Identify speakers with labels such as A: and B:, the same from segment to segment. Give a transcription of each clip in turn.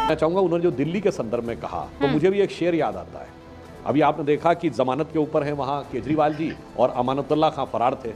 A: मैं चाहूंगा उन्होंने जो दिल्ली के संदर्भ में कहा तो मुझे भी एक शेर याद आता है। अभी आपने देखा कि जमानत के ऊपर है वहां केजरीवाल जी और अमानतुल्लाह खां फरार थे।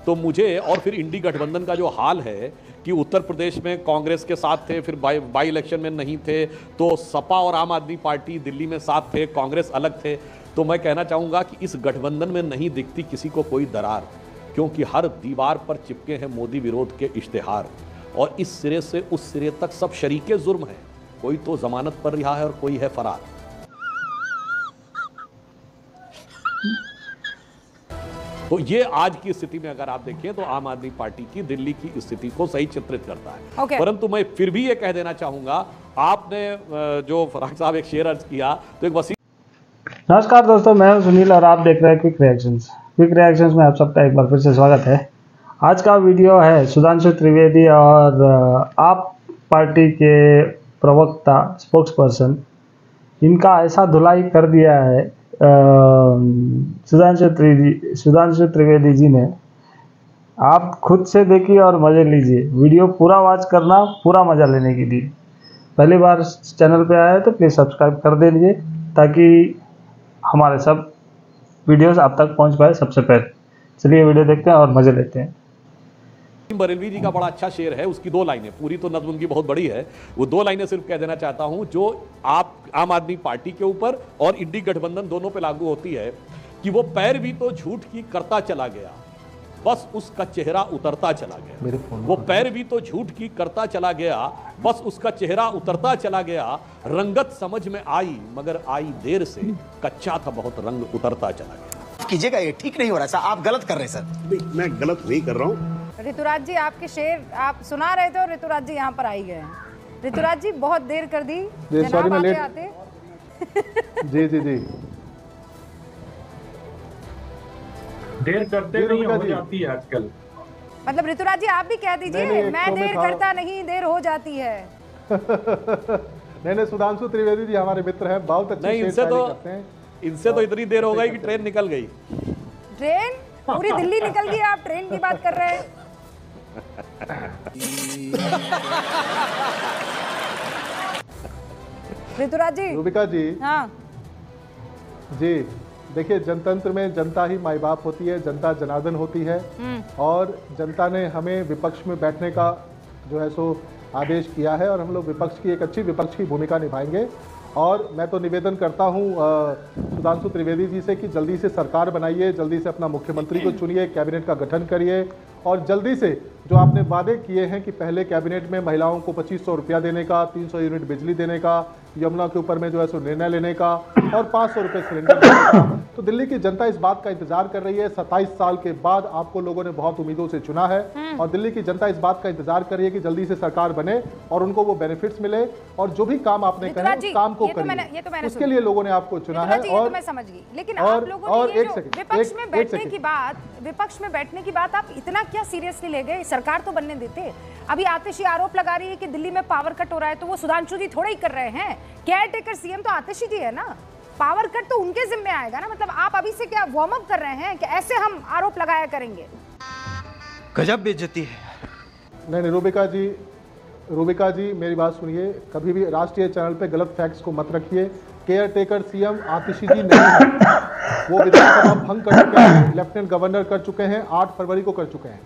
A: तो मुझे और फिर इंडी गठबंधन का जो हाल है कि उत्तर प्रदेश में कांग्रेस के साथ थे, फिर बाई इलेक्शन में नहीं थे, तो सपा और आम आदमी पार्टी दिल्ली में साथ थे, कांग्रेस अलग थे। तो मैं कहना चाहूंगा कि इस गठबंधन में नहीं दिखती किसी को कोई दरार, क्योंकि हर दीवार पर चिपके हैं मोदी विरोध के इश्तिहार और इस सिरे से उस सिरे तक सब शरीके जुर्म हैं। कोई तो जमानत पर रिहा है और कोई है फरार। तो ये आज की स्थिति में अगर आप देखें तो आम आदमी पार्टी की दिल्ली की स्थिति को सही चित्रित करता है। परंतु मैं फिर भी ये कह देना चाहूंगा, आपने जो फराग साहब एक शेर अर्ज किया तो एक वसी।
B: नमस्कार दोस्तों, मैं हूं सुनील और आप देख रहे हैं क्विक रिएक्शंस में आप सबका एक बार फिर से स्वागत है। आज का वीडियो है सुधांशु त्रिवेदी और आप पार्टी के प्रवक्ता स्पोक्स पर्सन, इनका ऐसा धुलाई कर दिया है सुधांशु त्रिवेदी जी ने। आप खुद से देखिए और मजे लीजिए, वीडियो पूरा वॉच करना, पूरा मजा लेने के लिए। पहली बार चैनल पे आए तो प्लीज़ सब्सक्राइब कर दीजिए ताकि हमारे सब वीडियोस आप तक पहुंच पाए सबसे पहले। चलिए वीडियो देखते हैं और मजे लेते हैं।
A: बरेलवी जी का बड़ा अच्छा शेर है, उसकी दो लाइनें, पूरी तो नज़्म उनकी बहुत बड़ी है, वो दो लाइनें सिर्फ कह देना चाहता हूं जो आप आम आदमी पार्टी के ऊपर और इंडी गठबंधन दोनों पे लागू होती है कि वो पैर भी तो झूठ की करता चला गया, बस उसका चेहरा उतरता चला गया। वो पैर भी तो झूठ की करता चला गया, बस उसका चेहरा उतरता चला गया। रंगत समझ में आई मगर आई देर से, कच्चा था बहुत रंग उतरता चला गया।
C: कीजिएगा, ये ठीक नहीं हो रहा सर, आप गलत कर रहे हैं सर।
D: नहीं, मैं गलत नहीं कर रहा हूँ।
E: ऋतुराज जी आपके शेर आप सुना रहे थे और ऋतुराज जी यहाँ पर आई गए हैं। ऋतुराज जी बहुत देर कर दी, जनाब आते आते।
F: जी जी जी,
G: देर करते नहीं हो जाती है आजकल।
E: मतलब ऋतुराज जी आप भी कह दीजिए, मैं देर करता नहीं, देर हो जाती है।
F: नहीं, सुधांशु त्रिवेदी जी हमारे मित्र हैं, बहुत अच्छे शेरशायरी करते हैं।
A: इनसे तो इतनी देर हो गई कि ट्रेन निकल गई।
E: ट्रेन पूरी दिल्ली निकल गई, आप ट्रेन की बात कर रहे हैं। ऋतुराज जी,
F: रूबिका जी,
E: हाँ
F: जी देखिए, जनतंत्र में जनता ही माई बाप होती है, जनता जनार्दन होती है और जनता ने हमें विपक्ष में बैठने का जो है सो आदेश किया है और हम लोग विपक्ष की एक अच्छी विपक्ष की भूमिका निभाएंगे। और मैं तो निवेदन करता हूं सुधांशु त्रिवेदी जी से कि जल्दी से सरकार बनाइए, जल्दी से अपना मुख्यमंत्री को चुनिए, कैबिनेट का गठन करिए और जल्दी से जो आपने वादे किए हैं कि पहले कैबिनेट में महिलाओं को 2500 रुपया देने का, 300 यूनिट बिजली देने का, यमुना के ऊपर में जो है सो निर्णय लेने का और 500 रुपये सिलेंडर देने का, तो दिल्ली की जनता इस बात का इंतजार कर रही है। 27 साल के बाद आपको लोगों ने बहुत उम्मीदों से चुना है और दिल्ली की जनता इस बात का इंतजार कर रही है कि जल्दी से सरकार बने और उनको वो बेनिफिट्स मिले और जो भी काम आपने कहे उस काम को करिए, उसके लिए लोगों ने आपको चुना है। और
E: मैं समझ गई, लेकिन आप लोगों ने विपक्ष में बैठने की बात आप इतना क्या सीरियसली ले गए? सरकार तो बनने देते। अभी आतिशी आरोप लगा रही है कि दिल्ली में पावर कट हो रहा है, तो वो सुधांशु जी थोड़ा ही कर रहे हैं। केयर टेकर सीएम तो आतिशी जी है ना, पावर कट तो उनके जिम्मे आएगा ना। मतलब आप अभी से क्या वार्म अप कर रहे हैं कि ऐसे हम आरोप लगाया करेंगे?
C: गजब बेइज्जती है।
F: नहीं, रूबिका जी मेरी बात सुनिए, कभी भी राष्ट्रीय चैनल पे गलत फैक्ट्स को मत रखिए। केयर टेकर सीएम आतिशी जी नहीं है, वो विधानसभा भंग कर चुके हैं, लेफ्टिनेंट गवर्नर कर चुके हैं, 8 फरवरी को कर चुके हैं।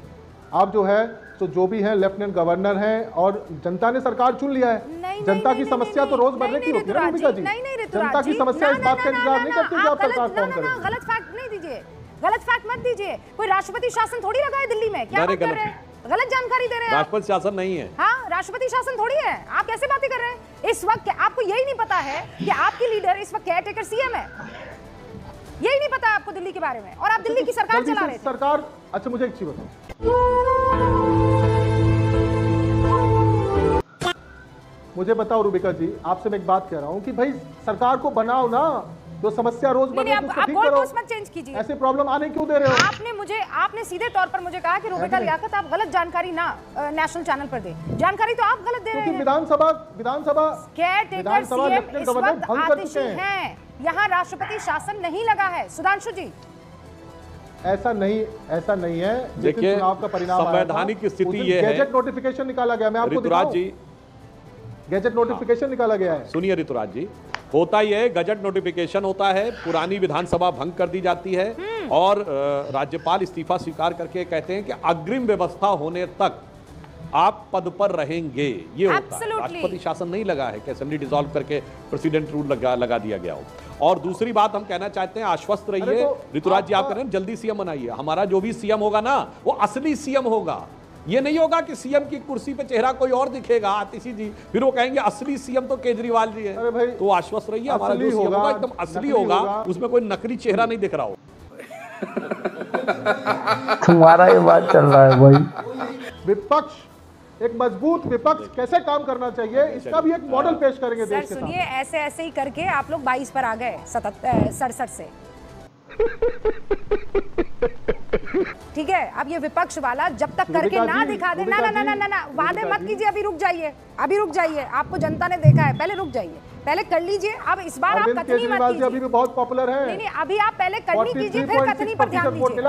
F: आप जो है तो जो भी है लेफ्टिनेंट गवर्नर हैं और जनता ने सरकार चुन लिया है। जनता की समस्या तो रोज बढ़ने की होती है ना रूबिका जी, जनता की समस्या इस बात का इंतजार नहीं करती कि आप सरकार फॉर्म करें।
E: गलत फैक्ट नहीं दीजिए, गलत फैक्ट मत दीजिए। कोई राष्ट्रपति शासन थोड़ी लगा है दिल्ली में, क्या बात कर रहे हैं? गलत जानकारी दे रहे हैं।
A: राष्ट्रपति शासन नहीं है।
E: हाँ, राष्ट्रपति शासन थोड़ी है, आप कैसे बातें कर रहे हैं? इस वक्त आपको यही नहीं पता है कि आपकी लीडर इस वक्त केयर टेकर सीएम है? यही नहीं पता आपको दिल्ली के बारे में और आप दिल्ली की सरकार चला रहे थे।
F: सरकार, अच्छा मुझे एक चीज बताओ, मुझे बताओ रूबिका जी, आपसे मैं एक बात कह रहा हूँ कि भाई सरकार को बनाओ ना, जो समस्या रोज बढ़ रही है उसको ठीक करो।
E: मत चेंज कीजिए,
F: ऐसे प्रॉब्लम आने क्यों दे रहे हो? आपने
E: सीधे तौर पर मुझे कहा कि रूबिका लियाकत आप गलत जानकारी ना नेशनल चैनल पर दे। जानकारी तो आप गलत दे रहे हैं।
F: विधानसभा
E: केयर टेकर सीएम इस वक्त आतिशी हैं, यहाँ राष्ट्रपति शासन नहीं लगा है। सुधांशु जी,
F: ऐसा नहीं है।
A: देखिए,
F: चुनाव का परिणाम
A: संवैधानिक स्थिति ये है,
F: गैजेट नोटिफिकेशन निकाला गया, मैं आपको दिखाऊं। गैजेट नोटिफिकेशन निकाला गया है।
A: सुनिए ऋतुराज जी, होता ही है, गजट नोटिफिकेशन होता है, पुरानी विधानसभा भंग कर दी जाती है और राज्यपाल इस्तीफा स्वीकार करके कहते हैं कि अग्रिम व्यवस्था होने तक आप पद पर रहेंगे। ये होता है, राष्ट्रपति शासन नहीं लगा है कि असेंबली डिसॉल्व करके प्रेसिडेंट रूल लगा दिया गया हो। और दूसरी बात हम कहना चाहते हैं, आश्वस्त रहिए ऋतुराज जी, आप कह रहे हैं जल्दी सीएम बनाइए। हमारा जो भी सीएम होगा ना, वो असली सीएम होगा। ये नहीं होगा कि सीएम की कुर्सी पे चेहरा कोई और दिखेगा, आतिशी जी, फिर वो कहेंगे असली सीएम तो केजरीवाल जी है।
F: अरे भाई,
A: तो आश्वस्त रहिए, हमारा जो सीएम होगा एकदम असली होगा, उसमें कोई नकली चेहरा नहीं दिख रहा हो।
B: तुम्हारा ये बात चल रहा है भाई।
F: विपक्ष, एक मजबूत विपक्ष कैसे काम करना चाहिए, इसका भी एक मॉडल पेश करेंगे देश के सामने।
E: सुनिए, ऐसे ऐसे ही करके आप लोग 22 पर आ गए 67 से। ठीक है, अब ये विपक्ष वाला जब तक करके ना दिखा दे, ना वादे मत कीजिए, अभी रुक जाइए, अभी रुक जाइए, आपको जनता ने देखा है, पहले रुक जाइए, पहले कर लीजिए। अब इस बार आप कथनी मत कीजिए,
F: अभी भी बहुत पॉपुलर है।
E: नहीं, अभी आप पहले कथनी कीजिए, फिर कथनी पर ध्यान दीजिए,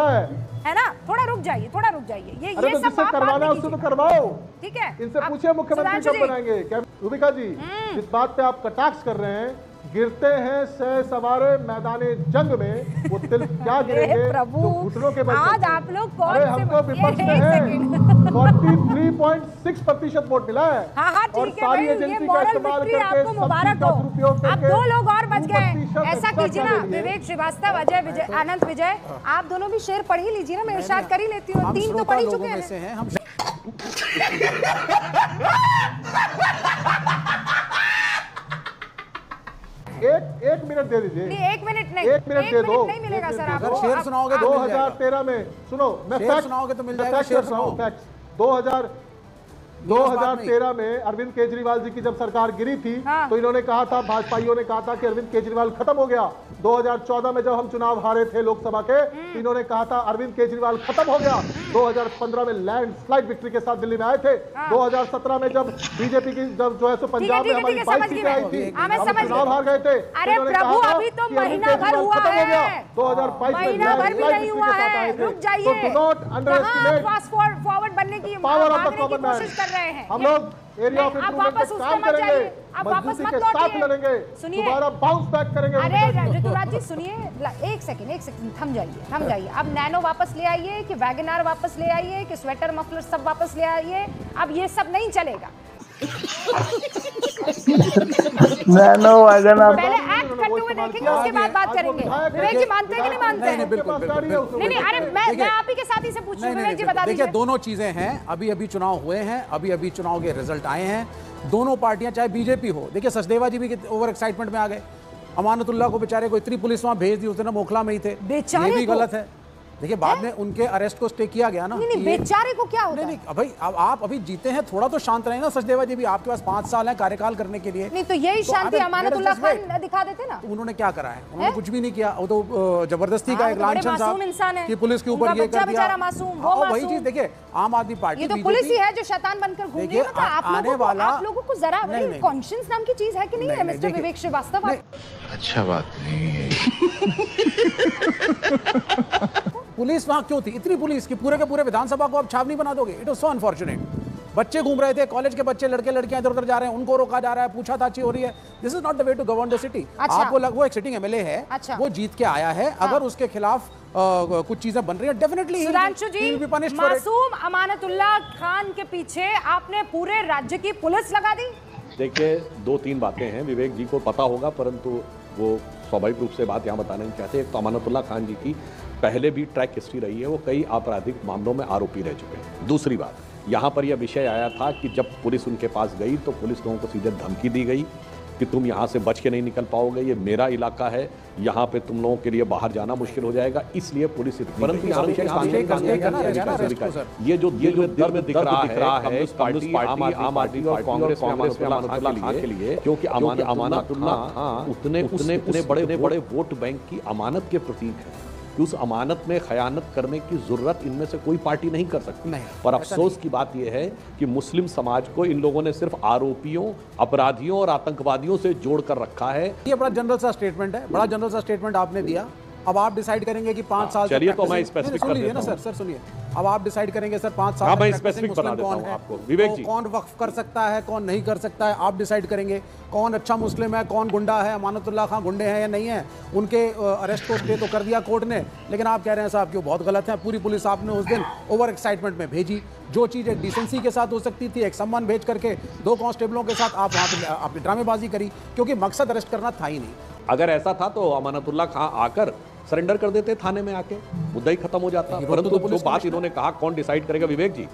E: है ना। थोड़ा रुक जाइए, थोड़ा रुक जाइए। ये सब आप
F: करवाना है उससे तो करवाओ,
E: ठीक है।
F: इनसे पूछिए मुख्यमंत्री कब बनाएंगे। क्या रुबिका जी, इस बात पे आप कटाक्ष कर रहे हैं, गिरते हैं सह सवारे मैदाने जंग में, वो तिल क्या गिरेंगे जो घुटनों के बल।
E: आज आप लोग कौन
F: से हमको विपक्ष में है 43.6% वोट मिला है।
E: हाँ, और सारी एजेंसी का इस्तेमाल करके आपको मुबारक हो। अब 2 लोग और बच गए। ऐसा कीजिए ना, विवेक श्रीवास्तव, अजय आनंद विजय, आप दोनों भी शेर पढ़ ही लीजिए ना, मैं इरशाद कर ही लेती हूँ। 3 तो पढ़ ही चुके हैं।
F: एक मिनट दे दीजिए।
E: नहीं, 1 मिनट नहीं,
F: 1 मिनट दे दो।
E: नहीं मिलेगा सर आपको।
D: शेर सुनाओगे तो
F: 2013 में, सुनो मैं
D: शेर सुनाओगे तो मिल जाएगा। शेर सुनाओ।
F: 2013 में अरविंद केजरीवाल जी की जब सरकार गिरी थी, तो इन्होंने कहा था, भाजपाइयों ने कहा था कि अरविंद केजरीवाल खत्म हो गया। 2014 में जब हम चुनाव हारे थे लोकसभा के, इन्होंने कहा था अरविंद केजरीवाल खत्म हो गया। 2015 में लैंडस्लाइड विक्ट्री के साथ दिल्ली में आए थे। 2017 में जब बीजेपी की जब जो है सो पंजाब में हमारी 22 सीटें आई थी, हम चुनाव हार गए थे।
E: अरे प्रभु, अभी तो महीना भर हुआ है,
F: 2022 में
E: महीना भर भी नहीं हुआ है, रुक जाइए। फास्ट फॉरवर्ड बनने की कोशिश कर रहे हैं
F: हम लोग। एरिया ऑफ इम्प्रूवमेंट पे काम करेंगे, मजबूती के साथ लड़ेंगे, दोबारा बाउंस बैक करेंगे।
E: अरे ऋतुराज जी सुनिए, एक सेकंड थम जाइए। अब नैनो वापस ले आइए, कि वैगनार वापस ले आइए, कि स्वेटर मफलर सब वापस ले आइए। अब ये सब नहीं चलेगा।
B: नैनो वैगनार
E: पहले एक्ट करते हुए देखेंगे, उसके बाद बात करेंगे। विवेक जी मानते हैं कि नहीं मानते हैं? नहीं, अरे मैं आप ही के साथ ही से पूछ रही हूँ। विवेक जी बता दीजिए।
D: देखिए, दोनों चीजें हैं। अभी चुनाव हुए हैं, अभी चुनाव के रिजल्ट आए हैं। दोनों पार्टियां, चाहे बीजेपी हो, देखिए सचदेवा जी भी ओवर एक्साइटमेंट में आ गए। अमानतुल्लाह को बेचारे को इतनी पुलिस वहां भेज दी, उस दिन मोखला में ही थे, ये भी गलत है। देखिए, बाद में उनके अरेस्ट को स्टे किया गया ना।
E: नहीं, बेचारे को क्या होता है?
D: नहीं, भाई अब आप अभी जीते हैं, थोड़ा तो शांत रहे ना। सचदेवा जी भी, आपके पास 5 साल है कार्यकाल करने के लिए।
E: नहीं तो यही शांति अमानतुल्लाह खान दिखा देते ना।
D: उन्होंने क्या करा है? उन्होंने कुछ भी नहीं किया। वो तो जबरदस्ती का एक लांछन
E: था
D: कि पुलिस के ऊपर ये कर दिया।
E: वही
D: चीज देखिए, आम आदमी पार्टी,
E: ये तो पुलिस ही है जो शैतान बनकर घूम रही है। आप लोगों को जरा कॉन्शियस नाम की चीज है कि नहीं है मिस्टर विवेक श्रीवास्तव?
H: अच्छा बात नहीं है।
D: पुलिस वहां क्यों थी? इतनी पुलिस कि पूरे के पूरे विधानसभा को आप छावनी बना दोगे। It was so unfortunate. बच्चे घूम रहे थे, कॉलेज के बच्चे, लड़के लड़कियां इधर उधर जा रहे हैं, उनको रोका जा रहा है, पूछताछी हो रही है। This is not the way to govern the city. आपको वो एक सिटिंग एमएलए है, वो जीत के आया है, अगर उसके खिलाफ कुछ चीजें बन रही है, डेफिनेटली
E: सुधांशु जी, मासूम अमानतुल्लाह खान के पीछे आपने पूरे राज्य की पुलिस लगा दी।
A: देखिए, 2-3 बातें हैं, विवेक जी को पता होगा, परंतु वो स्वाभाविक रूप से बात यहाँ बताना नहीं चाहते। एक तो अमानतुल्लाह खान जी की पहले भी ट्रैक हिस्ट्री रही है, वो कई आपराधिक मामलों में आरोपी रह चुके हैं। दूसरी बात, यहाँ पर यह विषय आया था कि जब पुलिस उनके पास गई तो पुलिस लोगों को सीधे धमकी दी गई कि तुम यहाँ से बच के नहीं निकल पाओगे, ये मेरा इलाका है, यहाँ पे तुम लोगों के लिए बाहर जाना मुश्किल हो जाएगा, इसलिए पुलिस। परंतु यहाँ विषय ये जो दिल में दिख रहा है कम्युनिस्ट पार्टी, आम पार्टी और कांग्रेस में अमानतुल्लाह खान के लिए, क्योंकि अमानतुल्लाह उतने बड़े वोट बैंक की अमानत के प्रतीक है। उस अमानत में खयानत करने की जरूरत इनमें से कोई पार्टी नहीं कर सकती। और अफसोस की बात यह है कि मुस्लिम समाज को इन लोगों ने सिर्फ आरोपियों, अपराधियों और आतंकवादियों से जोड़कर रखा है।
D: ये बड़ा जनरल सा स्टेटमेंट है, बड़ा जनरल सा स्टेटमेंट आपने दिया। अब आप डिसाइड करेंगे कि 5 साल।
A: चलिए, तो मैं स्पेसिफिक कर देता हूं।
D: सर सुनिए, अब आप डिसाइड करेंगे सर 5 साल
A: हाँ, मैं
D: तक
A: स्पेसिफिक
D: मुस्लिम
A: बता देता
D: कौन
A: हूँ
D: है,
A: आपको, विवेक
D: तो
A: जी।
D: कौन वक्फ कर सकता है, कौन नहीं कर सकता है, आप डिसाइड करेंगे। कौन अच्छा मुस्लिम है, कौन गुंडा है, अमानतुल्लाह खां गुंडे हैं या नहीं है, उनके अरेस्ट को स्टे तो कर दिया कोर्ट ने, लेकिन आप कह रहे हैं साहब कि वो बहुत गलत है। पूरी पुलिस आपने उस दिन ओवर एक्साइटमेंट में भेजी। जो चीज़ एक डिसेंसी के साथ हो सकती थी, एक सम्मान भेज करके 2 कांस्टेबलों के साथ आप वहाँ पे आपने ड्रामेबाजी करी, क्योंकि मकसद अरेस्ट करना था ही नहीं।
A: अगर ऐसा था तो अमानतुल्लाह खां आकर सरेंडर कर देते थाने में आके, मुद्दा ही खत्म हो जाता। परंतु जो बात इन्होंने कहा कौन डिसाइड करेगा, विवेक जी,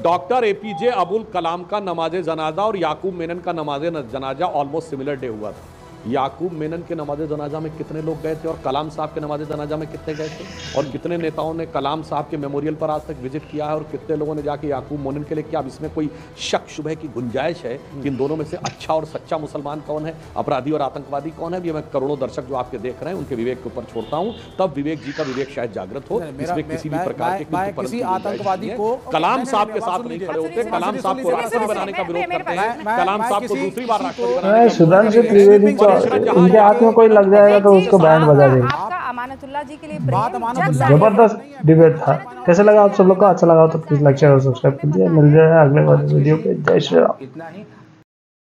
A: डॉक्टर एपीजे अबुल कलाम का नमाज जनाजा और याकूब मेनन का नमाज जनाजा ऑलमोस्ट सिमिलर डे हुआ था। याकूब मेनन के नमाज जनाजा में कितने लोग गए थे और कलाम साहब के नमाज जनाजा में कितने गए थे, और कितने नेताओं ने कलाम साहब के मेमोरियल पर आज तक विजिट किया है और कितने लोगों ने जाके याकूब मेनन के लिए किया। अब इसमें कोई शक शुबह की गुंजाइश है कि इन दोनों में से अच्छा और सच्चा मुसलमान कौन है, अपराधी और आतंकवादी कौन है, ये मैं करोड़ों दर्शक जो आपके देख रहे हैं उनके विवेक के ऊपर छोड़ता हूँ। तब विवेक जी का विवेक शायद जागृत हो, इसमें किसी भी प्रकार के
D: किसी आतंकवादी को
A: कलाम साहब के साथ नहीं खड़े होते, कलाम साहब को राष्ट्रपति बनाने का विरोध करते हैं, कलाम साहब को दूसरी बार राष्ट्रपति बनाने का
B: सुधांशु त्रिवेदी इनके हाथ में कोई लग जाएगा तो उसको बैंड बजा देंगे।
E: आपका अमानतुल्लाह जी के लिए
B: जबरदस्त डिबेट था। कैसे लगा आप सब लोग को? अच्छा लगा हो तो प्लीज लाइक शेयर और सब्सक्राइब कर दिया। मिल जाए अगले वीडियो पे। जय श्री राम।